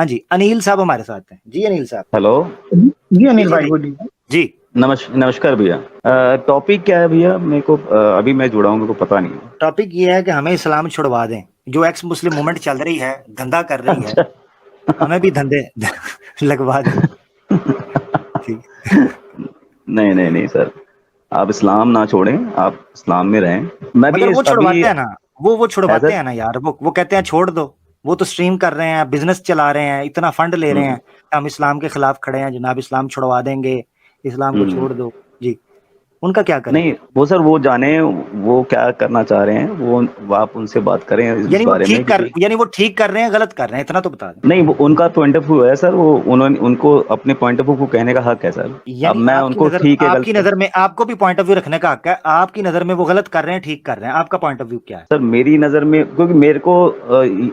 जी, अनिल साहब हमारे साथ हैं। जी अनिल साहब। हेलो। जी अनिल जी, भाई जी। बोलिए। जी, नमस्कार भैया। टॉपिक क्या है भैया? मेरे को अभी मैं जुड़ा हूँ, मेरे को पता नहीं है। टॉपिक ये है कि हमें इस्लाम छुड़वा दें। जो एक्स मुस्लिम मूवमेंट चल रही है, धंधा कर रही है, अच्छा। हमें भी धंधे लगवा दें। ठीक। नहीं नहीं नहीं सर, आप इस्लाम ना छोड़ें, आप इस्लाम में रहें। मैं भी मगर वो अभी छुड़वाते हैं ना, वो है छुड़वाते सर। हैं ना यार, वो कहते हैं छोड़ दो। वो तो स्ट्रीम कर रहे हैं, बिजनेस चला रहे हैं, इतना फंड ले रहे हम्म, हैं। हम इस्लाम के खिलाफ खड़े हैं जनाब, इस्लाम छुड़वा देंगे, इस्लाम को हम्म। छोड़ दो। जी, उनका क्या करें? नहीं वो सर, वो जाने वो क्या करना चाह रहे हैं, वो आप उनसे बात करें इस बारे में, क्योंकि यानी वो ठीक कर रहे हैं, गलत कर रहे हैं, इतना तो बता दें। नहीं, वो उनका पॉइंट ऑफ व्यू है सर। वो उन्होंने उनको अपने पॉइंट ऑफ व्यू को कहने का हक है सर। अब यानी मैं उनको ठीक है आपकी गलत नजर में आपको भी पॉइंट ऑफ व्यू रखने का हक है। आपकी नजर में वो गलत कर रहे हैं, ठीक कर रहे हैं, आपका पॉइंट ऑफ व्यू क्या है? सर, मेरी नज़र में, क्योंकि मेरे को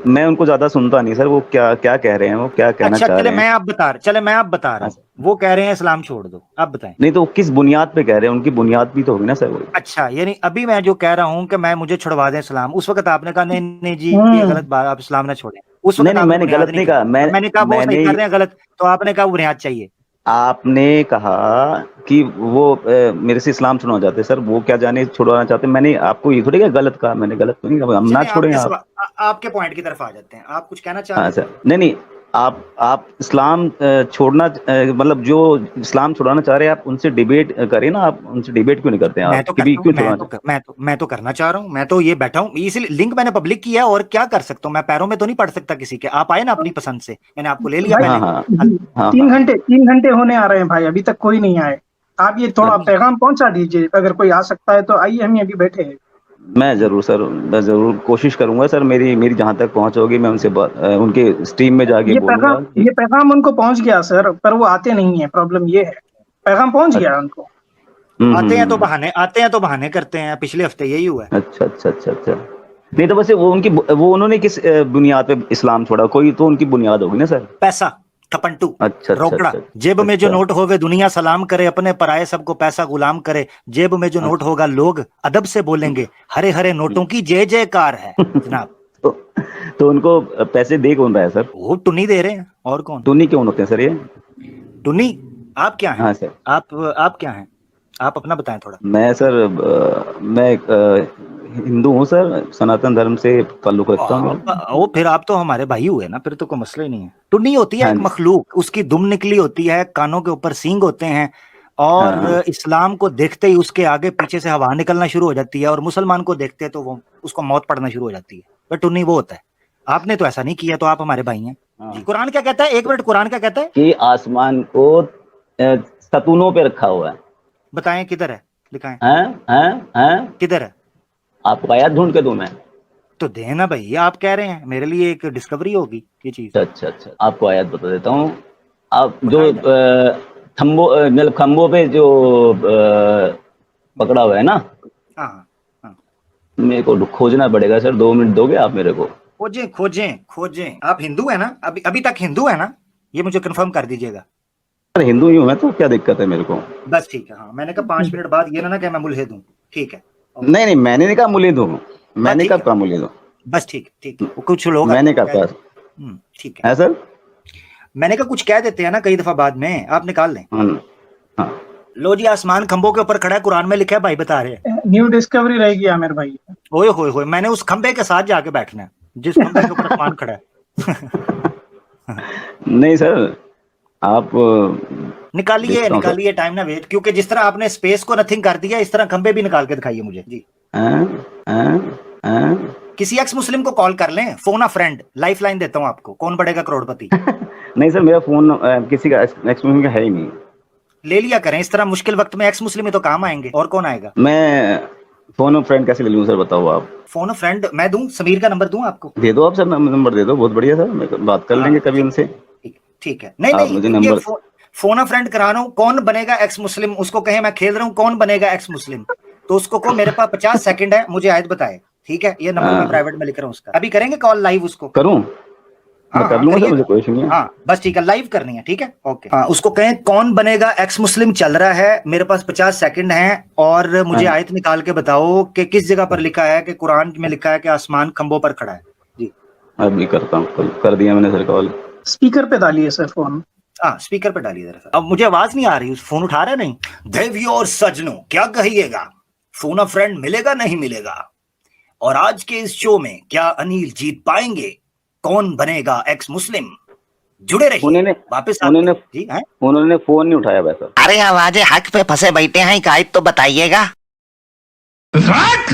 मैं उनको ज़्यादा सुनता नहीं सर। वो क्या क्या कह रहे हैं, वो क्या कहना अच्छा, चाह रहे हैं। चले मैं आप बता रहा हाँ हूँ। सर। वो कह रहे हैं इस्लाम छोड़ दो, आप बताएं। नहीं तो किस बुनियाद पे कह रहे हैं? उनकी बुनियाद भी तो होगी ना सर वो। अच्छा, यानी अभी मैं जो कह रहा हूँ कि मैं मुझे छुड़वा दें इस्लाम, उस वक्त आपने कहा नहीं नहीं जी ये गलत बात, आप इस्लाम ना छोड़ें। उस नहीं वक्त नहीं, आपने मैंने बुनियाद गलत नहीं नहीं दी। कहा। मैंने कहा वो सही मैंने कर रहे हैं गलत, तो आपने कहा वो बुनियाद चाहिए। आपने कहा कि वो मेरे से इस्लाम छुड़वाना चाहते हैं। सर वो क्या जाने छुड़वाना चाहते हैं? मैंने आपको ये थोड़ी कहा गलत कहा। मैंने गलत तो नहीं कहा, हम ना चले छोड़ें आप। आपके पॉइंट की तरफ आ जाते हैं। आप कुछ कहना चाह हाँ रहे थे? सर। नहीं नहीं, आप इस्लाम छोड़ना, मतलब जो इस्लाम छुड़ाना चाह रहे हैं, आप उनसे डिबेट करें ना। आप उनसे डिबेट क्यों नहीं करते हैं? मैं आप तो कि भी करता हूँ, क्यों छुड़वाना चाहते मैं तो करना चाह रहा हूँ। मैं तो ये बैठा हूँ, इसीलिए लिंक मैंने पब्लिक किया है। और क्या कर सकता हूँ मैं? पैरों में तो नहीं पड़ सकता किसी के। आप आए ना अपनी पसंद से, मैंने आपको ले लिया भाई हैं? हाँ पहले। हाँ जी, हाँ तीन हाँ। घंटे 3 घंटे होने आ रहे हैं भाई, अभी तक कोई नहीं आए। आप ये थोड़ा अच्छा, पैगाम पहुंचा दीजिए, अगर कोई आ सकता है तो आइए, हम अभी बैठे हैं। मैं ज़रूर सर, मैं ज़रूर कोशिश करूँगा सर। मेरी मेरी जहाँ तक पहुँच होगी, मैं उनसे उनके स्ट्रीम में जाके बोलूँगा कि ये पैगाम उनको पहुंच गया सर, पर वो आते नहीं है। प्रॉब्लम ये है, पैगाम पहुंच गया अच्छा। उनको। आते हैं तो बहाने करते हैं। पिछले हफ्ते यही हुआ है। अच्छा अच्छा अच्छा अच्छा। नहीं तो वैसे वो उन्होंने किस बुनियाद पे इस्लाम छोड़ा? कोई तो उनकी बुनियाद होगी ना सर। पैसा, थपंटू, अच्छा अच्छा रोकड़ा। अच्छा जेब में जो अच्छा। नोट होवे दुनिया सलाम करे, अपने पराये सबको पैसा गुलाम करे। जेब में जो नोट अच्छा। होगा लोग अदब से बोलेंगे, हरे हरे नोटों की जय जयकार है जनाब। तो, तो उनको पैसे दे कौन रहा है सर? वो टुन्नी दे रहे हैं, और कौन? टुन्नी क्यों होते हैं सर ये? टुन्नी। आप क्या हैं? हाँ सर। आप क्या हैं? आप अपना बताएं थोड़ा। मैं सर, मैं एक हिंदू हूँ सर। सनातन धर्म से ताल्लुक रखता हूँ मेरा। वो फिर आप तो हमारे भाई हुए ना, फिर तो कोई मसला ही नहीं है। टुन्नी होती है हाँ एक जी। मखलूक, उसकी दुम निकली होती है, कानों के ऊपर सींग होते हैं। हाँ हाँ। और इस्लाम को देखते ही उसके आगे पीछे से हवा निकलना शुरू हो जाती है, और मुसलमान को देखते तो वो उसको मौत पड़ना शुरू हो जाती है। पर टुन्नी वो होता है। आपने तो ऐसा नहीं किया, तो आप हमारे भाई हैं। जी, हाँ। कुरान क्या कहता है? एक मिनट, कुरान क्या कहता है? कि आसमान को सतूनों पे रखा हुआ है। बताएं किधर है, दिखाएं। हैं? हैं? हैं? किधर है? आपको आयत ढूंढ के दूं मैं? तो देना भैया, आप कह रहे हैं, मेरे लिए एक डिस्कवरी होगी ये चीज। अच्छा अच्छा अच्छा, आपको आयत बता देता हूँ। आप जो बताएं जरा। मतलब खम्बों पे जो पकड़ा हुआ है ना, हाँ हाँ हाँ। मेरे को खोजना पड़ेगा सर। 2 मिनट दोगे आप मेरे को? खोजें खोजें खोजें। आप हिंदू है ना? अभी अभी तक हिंदू है ना? ये मुझे कंफर्म कर दीजिएगा। सर हिंदू ही हूँ मैं, तो क्या दिक्कत है मेरे को? बस ठीक है। हाँ, मैंने कहा 5 मिनट बाद ये ना कि मैं मुल्हिद हूँ। ठीक है। ओके। नहीं नहीं, मैंने नहीं कहा मुलीद हूँ। हाँ मैंने ठीक कब है। कहा मुलीद हूँ? बस ठीक ठीक है। वो कुछ लोग मैंने कब कह कहा? देते। ठीक है। है सर? मैंने कहा कुछ कह देते हैं ना कई दफा बाद में, आप निकाल लें। हाँ हाँ। लो जी, आसमान खंभों के ऊपर खड़ा है, कुरान में लिखा है, भाई बता रहे हैं। न्यू डिस्कवरी रहेगी आमिर भाई। ओए होए होए, मैंने उस खंभे के साथ जाके बैठना है जिस खंभे के ऊपर आसमान खड़ा है। नहीं सर, आप निकालिए देखता हूँ सर। निकालिए, टाइम ना वेस्ट। क्योंकि जिस तरह आपने स्पेस को नथिंग कर दिया, इस तरह खंभे भी निकाल के दिखाइए मुझे जी। हाँ हाँ हाँ। किसी एक्स मुस्लिम को कॉल कर लें, फोन अ फ्रेंड, लाइफ लाइन देता हूं आपको, कौन बढ़ेगा करोड़पति। नहीं सर, मेरा फोन किसी का एक्स का है ही नहीं। ले लिया करें, इस तरह मुश्किल वक्त में एक्स मुस्लिम ही तो काम आएंगे, और कौन आएगा। मैं फोन फ्रेंड कैसे ले लूँ सर, बताओ आप? फोन अ फ्रेंड मैं दूं, समीर का नंबर दूं आपको? दे दो आप सर, नंबर दे दो। बहुत बढ़िया सर, मैं बात कर हाँ लेंगे कभी ठीक उनसे। ठीक ठीक है। नहीं आप मुझे नहीं, ये नंबर। फोन अ फ्रेंड करा रहा हूं। कौन बनेगा एक्स मुस्लिम, उसको कहे मैं खेल रहा हूं, कौन बनेगा एक्स मुस्लिम। तो उसको को मेरे पास 50 सेकंड है, मुझे आयत बताए। ठीक है, ये नंबर मैं प्राइवेट में लिख रहा हूं उसका। अभी करेंगे कॉल लाइव उसको? करूं? मैं हाँ कर हाँ लूंगा सर, मुझे करिएगा। कोई इशू नहीं है। हाँ बस ठीक है, लाइव करनी है। ठीक है ओके। हाँ, उसको कहें कौन बनेगा एक्स मुस्लिम चल रहा है, मेरे पास 50 सेकंड हैं, और मुझे हाँ, आयत निकाल के बताओ कि किस जगह पर लिखा है कि कुरान में लिखा है कि आसमान खंभों पर खड़ा है। जी। अभी करता हूँ, कर दिया मैंने सर कॉल। स्पीकर पे डालिए सर फोन। हाँ, स्पीकर पे डालिए जरा। अब मुझे आवाज नहीं आ रही, फोन उठा रहा है नहीं। देवियों और सज्जनों, क्या कहिएगा, फोन अ फ्रेंड मिलेगा नहीं मिलेगा? और आज के इस शो में क्या अनिल जीत पाएंगे? कौन बनेगा एक्स मुस्लिम? जुड़े रहिए। उन्होंने वापस उन्होंने जी हैं? उन्होंने फोन नहीं उठाया वैसा। अरे आवाज हक पे फंसे बैठे हैं, कायद तो बताइएगा। रख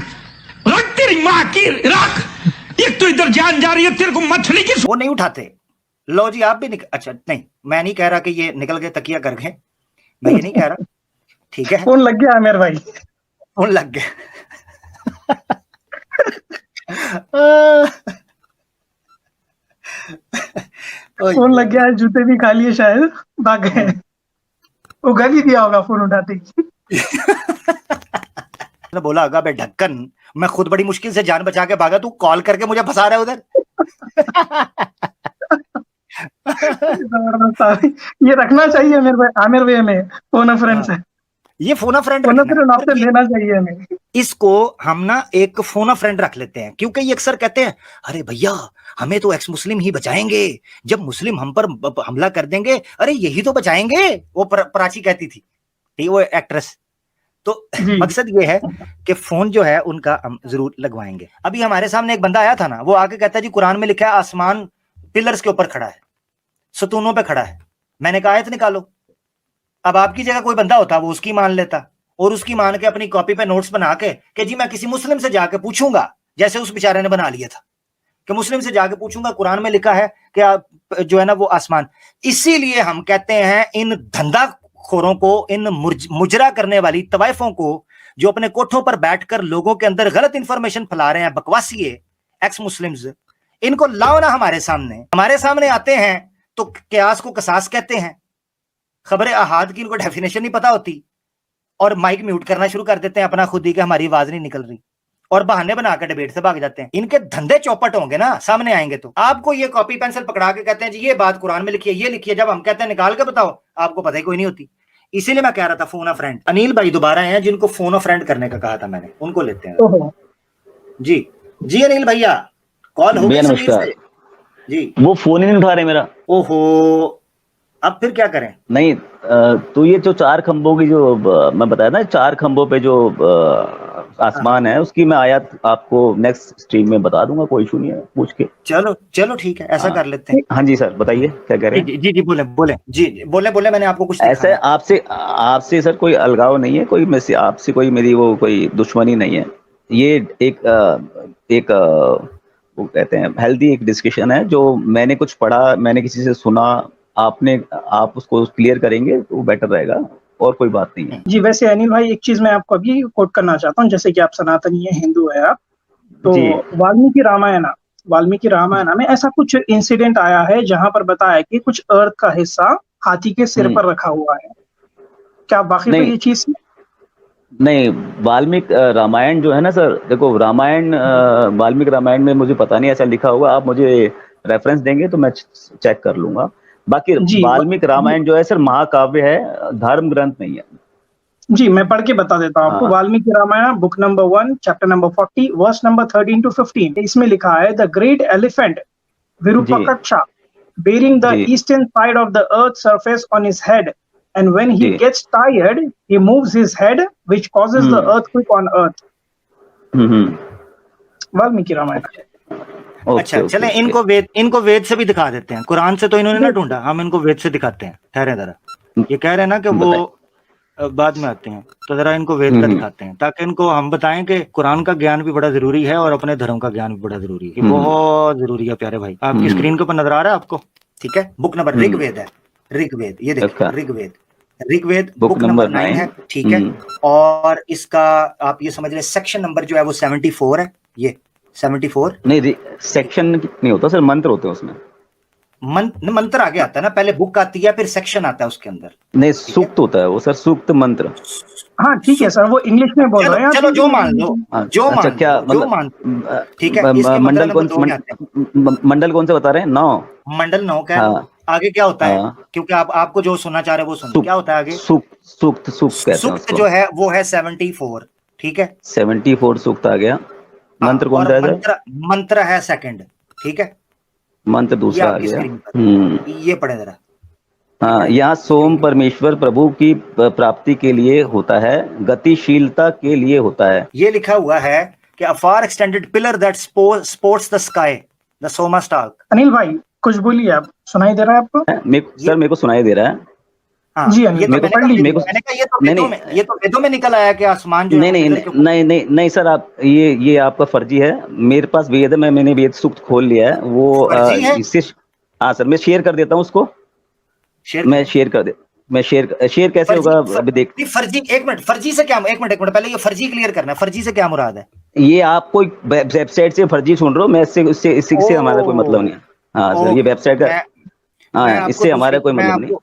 रख तेरी माँ की रख। एक तो इधर जान जा रही है तेरे को मछली की। वो नहीं उठाते। लो जी, आप भी अच्छा नहीं, मैं नहीं कह रहा कि ये निकल गए तकिया कर गए, मैं ये नहीं कह रहा, ठीक है। फोन लग गया आमिर भाई। फोन लग गया। फोन लग गया है, जूते भी खा लिए शायद, भाग गए। वो गल ही दिया होगा फोन उठाते ही। ने बोला अगा बे ढक्कन, मैं खुद बड़ी मुश्किल से जान बचा के भागा, तू कॉल करके मुझे फंसा रहा है उधर। ये रखना चाहिए मेरे भाई, आमिर भाई में फोन अ फ्रेंड से। ये फोन अ फ्रेंड फोन अ फ्रेंड ऑप्शन देना चाहिए हमें। इसको हम ना एक फोन अ फ्रेंड रख लेते हैं, क्योंकि ये अक्सर कहते हैं अरे भैया हमें तो एक्स मुस्लिम ही बचाएंगे, जब मुस्लिम हम पर हमला कर देंगे, अरे यही तो बचाएंगे। वो प्राची कहती थी, ठीक, वो एक्ट्रेस। तो मकसद ये है कि फोन जो है उनका हम जरूर लगवाएंगे। अभी हमारे सामने एक बंदा आया था ना, वो आके कहता है जी कुरान में लिखा है आसमान पिलर्स के ऊपर खड़ा है, सतूनों पे खड़ा है। मैंने कहा आयत निकालो। अब आपकी जगह कोई बंदा होता वो उसकी मान लेता, और उसकी मान के अपनी कॉपी पे नोट्स बना के कि जी मैं किसी मुस्लिम से जाके पूछूंगा, जैसे उस बेचारे ने बना लिया था कि मुस्लिम से जाके पूछूंगा कुरान में लिखा है कि आप जो है ना वो आसमान। इसीलिए हम कहते हैं इन धंधाखोरों को, इन मुजरा करने वाली तवाइफों को, जो अपने कोठों पर बैठकर लोगों के अंदर गलत इंफॉर्मेशन फैला रहे हैं, बकवासिए एक्स मुस्लिम्स, इनको लाओ ना हमारे सामने आते हैं तो क्यास को कसास कहते हैं, खबरें अहाद की इनको डेफिनेशन नहीं पता होती, और माइक म्यूट करना शुरू कर देते हैं अपना खुद ही कि हमारी आवाज नहीं निकल रही, और बहाने बनाकर डिबेट से भाग जाते हैं। इनके धंधे चौपट होंगे ना, सामने आएंगे तो आपको ये कॉपी पेंसिल पकड़ा के कहते हैं जी ये बात कुरान में लिखी है, ये लिखी है, जब हम कहते हैं निकाल के बताओ, आपको पता ही कोई नहीं होती। इसीलिए मैं कह रहा था फोन अ फ्रेंड। अनिल भाई दोबारा हैं जिनको फोन अ फ्रेंड करने का कहा था मैंने, उनको लेते हैं। जी जी अनिल भैया, कॉल हो गई समीर से जी। वो फोन ही नहीं उठा रहे मेरा। ओहो, अब फिर क्या करें? नहीं तो ये जो 4 खंभों की जो मैं बताया ना, 4 खंभों पे जो आसमान है, उसकी मैं आयत आपको नेक्स्ट स्ट्रीम में बता दूंगा, कोई इशू नहीं है, पूछ के। चलो ठीक है, ऐसा कर लेते हैं। हाँ जी सर, बताइए क्या कह रहे हैं। जी बोले मैंने आपको कुछ ऐसे आपसे सर कोई अलगाव नहीं है, कोई आपसे कोई मेरी वो कोई दुश्मनी नहीं है। ये एक वो कहते हैं हेल्दी एक डिस्कशन है, जो मैंने कुछ पढ़ा, मैंने किसी से सुना, आप उसको क्लियर करेंगे तो बेटर रहेगा, और कोई बात नहीं है। जी वैसे अनिल भाई एक चीज मैं आपको अभी कोट करना चाहता हूँ, जैसे कि आप सनातनी है, हिंदू है आप, तो वाल्मीकि रामायण में ऐसा कुछ इंसिडेंट आया है जहां पर बताया कि कुछ अर्थ का हिस्सा हाथी के सिर पर रखा हुआ है। क्या बाकी ये चीज नहीं, वाल्मीकि रामायण जो है ना सर, देखो रामायण, वाल्मीकि रामायण में मुझे पता नहीं ऐसा लिखा होगा, आप मुझे रेफरेंस देंगे तो मैं चेक कर लूंगा। बाकी वाल्मीकि रामायण जो है सर महाकाव्य है, धर्म ग्रंथ नहीं है। जी मैं पढ़ के बता देता हूँ आपको। Valmiki Ramayan book number 1 chapter number 40 verse number 13 to 15, इसमें लिखा है the great elephant Virupaksha bearing the eastern side of the earth's surface on his head, and when he gets tired he moves his head which causes the earthquake on earth। Valmiki Ramayan. अच्छा चले, इनको वेद से भी दिखा देते हैं, कुरान से तो इन्होंने ना ढूंढा, हम इनको वेद से दिखाते हैं। ठहरे जरा, ये कह रहे हैं ना कि वो बाद में आते हैं, तो जरा इनको वेद का दिखाते हैं, ताकि इनको हम बताएं कि कुरान का ज्ञान भी बड़ा जरूरी है और अपने धर्म का ज्ञान भी बड़ा जरूरी है, बहुत जरूरी है प्यारे भाई। आपकी स्क्रीन के ऊपर नजर आ रहा है आपको, ठीक है? बुक नंबर ऋग्वेद है, ऋग्वेद, ये देखो ऋग्वेद बुक नंबर 9 है, ठीक है? और इसका आप ये समझ ले सेक्शन नंबर जो है वो 74 है। ये 74 नहीं, सेक्शन नहीं होता सर, मंत्र होते हैं उसमें। मंत्र आगे आता है ना, पहले बुक आती है फिर सेक्शन आता है उसके अंदर। नहीं, सूक्त होता है वो सर, सूक्त मंत्र। हाँ ठीक है सर, वो इंग्लिश में बोल रहे हैं। चलो जो मान लो, ठीक है। मंडल कौन से बता रहे हैं? 9 मंडल 9 का है। आगे क्या होता है? क्योंकि आपको जो सुनना चाह रहे हैं वो सुनो, क्या होता है आगे? सूक्त जो है वो है 74, ठीक है? 74 सूक्त आ गया। मंत्र कौन सा है? मंत्र है सेकंड, ठीक है? मंत्र ये दूसरा आ आपकी गया। स्क्रीन पर, ये पढ़े जरा। हाँ, यहाँ सोम परमेश्वर प्रभु की प्राप्ति के लिए होता है, गतिशीलता के लिए होता है। ये लिखा हुआ है कि a far extended pillar that sports the sky, the Soma stalk। Anil भाई कुछ बोलिए आप, सुनाई दे रहा है आपको? सर मेरे को सुनाई दे रहा है। हाँ, जी अनिल ये तो भाई, मैंने पढ़ कहा, लीजिए। मैंने कहा ये तो नहीं, वेदों में, ये तो वेदों में निकल आया कि आसमान जो है नहीं वो नहीं pillar के ऊपर। नहीं नहीं नहीं सर, आप ये आपका फर्जी है। मेरे पास वेद है, मैंने वेद सूक्त खोल लिया है वो फर्जी है? इससे। हाँ सर, मैं शेयर कर देता हूँ उसको। शेयर मैं शेयर कैसे होगा अभी देख। फर्जी, एक मिनट, फर्जी से क्या, एक मिनट पहले ये फर्जी क्लियर करना है, फर्जी से क्या मुराद है? ये आप कोई वेबसाइट से फर्जी सुन रहे हो, मैं इससे हमारा कोई मतलब नहीं है। हाँ सर, ये वेबसाइट का, हाँ इससे हमारा कोई मतलब नहीं।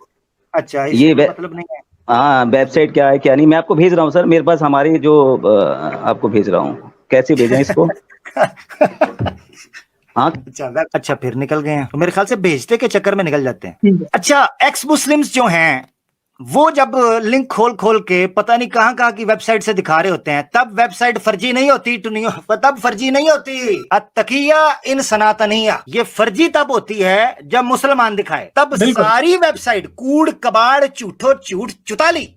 अच्छा, ये इससे मतलब नहीं है। हाँ, वेबसाइट क्या है क्या नहीं, मैं आपको भेज रहा हूँ सर। मेरे पास हमारी जो आपको भेज रहा हूँ, कैसे भेजें इसको? हाँ अच्छा फिर निकल गए हैं, तो मेरे ख्याल से भेजते के चक्कर में निकल जाते हैं। ठीक है। अच्छा, एक्स मुस्लिम्स जो हैं वो जब लिंक खोल के पता नहीं कहां की वेबसाइट से दिखा रहे होते हैं, तब वेबसाइट फर्जी नहीं होती, तब फर्जी नहीं होती। अत्तकिया इन सनातनिया, ये फर्जी तब होती है जब मुसलमान दिखाए, तब बिल्कुल। सारी वेबसाइट कूड़ कबाड़ झूठो झूठ चुताली।